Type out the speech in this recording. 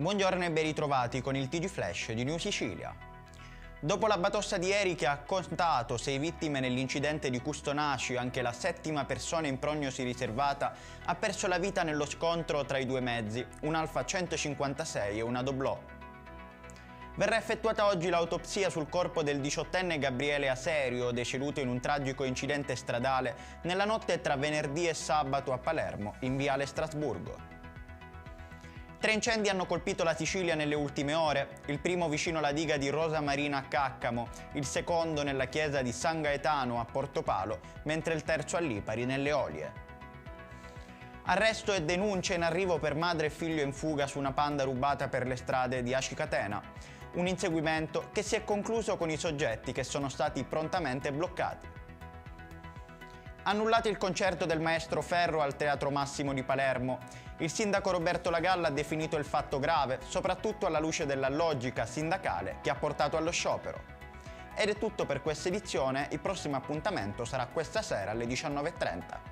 Buongiorno e ben ritrovati con il TG Flash di New Sicilia. Dopo la batosta di ieri che ha contato 6 vittime nell'incidente di Custonaci, anche la settima persona in prognosi riservata ha perso la vita nello scontro tra i due mezzi, un Alfa 156 e una Doblò. Verrà effettuata oggi l'autopsia sul corpo del 18enne Gabriele Aserio, deceduto in un tragico incidente stradale nella notte tra venerdì e sabato a Palermo, in viale Strasburgo. 3 incendi hanno colpito la Sicilia nelle ultime ore, il primo vicino alla diga di Rosa Marina a Caccamo, il secondo nella chiesa di San Gaetano a Portopalo, mentre il terzo a Lipari, nelle Olie. Arresto e denuncia in arrivo per madre e figlio in fuga su una Panda rubata per le strade di Aci Catena, un inseguimento che si è concluso con i soggetti che sono stati prontamente bloccati. Annullato il concerto del maestro Ferro al Teatro Massimo di Palermo, il sindaco Roberto Lagalla ha definito il fatto grave, soprattutto alla luce della logica sindacale che ha portato allo sciopero. Ed è tutto per questa edizione, il prossimo appuntamento sarà questa sera alle 19:30.